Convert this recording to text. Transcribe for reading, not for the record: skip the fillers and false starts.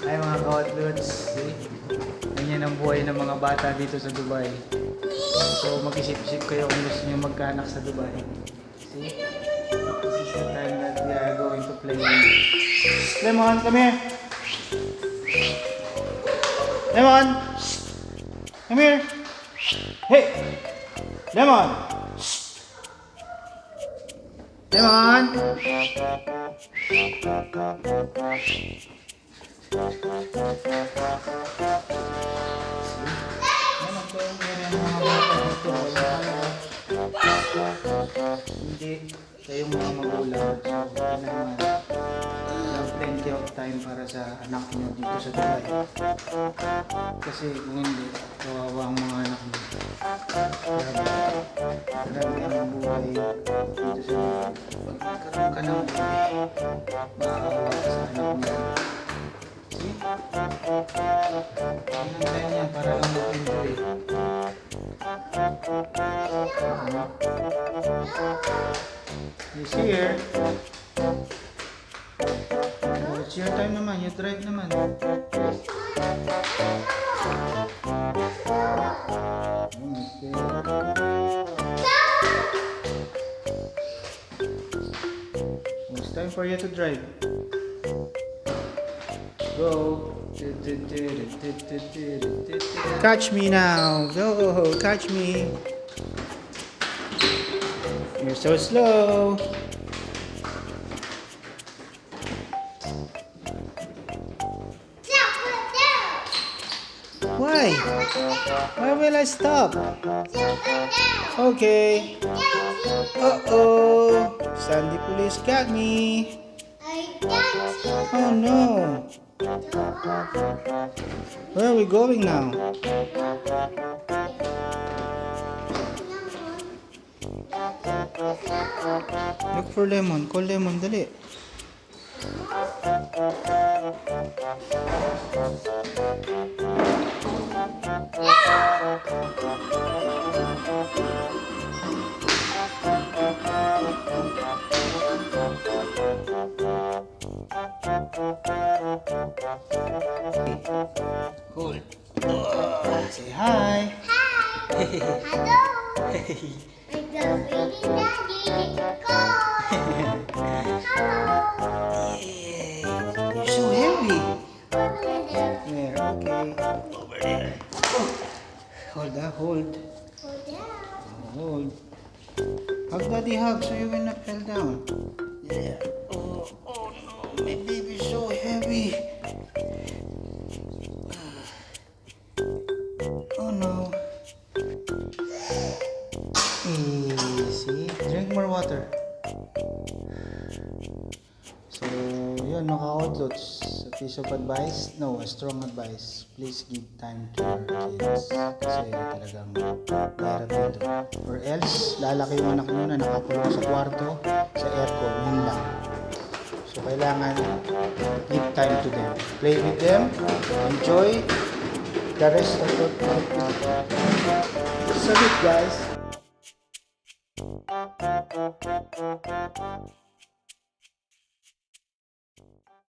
Ay mga kawatloots, see? Ganyan ang buhay ng mga bata dito sa Dubai. So mag-isip-isip kayo kung gusto nyo magkaanak sa Dubai. See? This is the time that we are going to play. Lemon, come here! Lemon! Come here! Hey! Lemon! Lemon! Hindi kayong mga magulang, so kailangan plenty of time para sa anak nyo dito sa Dubai. Kasi kung hindi, kawawa ang mga anak nyo. Grabe ang buhay dito sa Dubai. Pag nagkaroon ka ng buhay, makakawa ka sa anak nyo. See? Ang time yan para lang mag-enjoy. He's here. Oh, it's your time naman. You drive naman. Okay. Oh, it's time for you to drive. Go. Catch me now. Go. Catch me. You're so slow. Why? Why will I stop? Okay. Uh-oh. Sandy police got me. Oh no. Where are we going now? Look for Lemon. Call Lemon, dali. Cool. Say hi. Hi. Hello. I'm the baby daddy. Go. Hello. Yay. You're so heavy. Over there. There, okay. Over there. Oh. Hold, hold. Go down. Hold. Hug daddy, hug so you will not fall down. There. Oh no, my baby's so heavy. Oh no. Easy. Drink more water. So, yun mga ka-outlots. A piece of advice? No, a strong advice. Please give time to your kids. Kasi talagang mahirap dito. Or else, lalaki yung anak nyo na nakakulong sa kwarto, sa aircon. Yun lang. So, kailangan give time to them. Play with them. Enjoy the rest of the night. Salute, guys!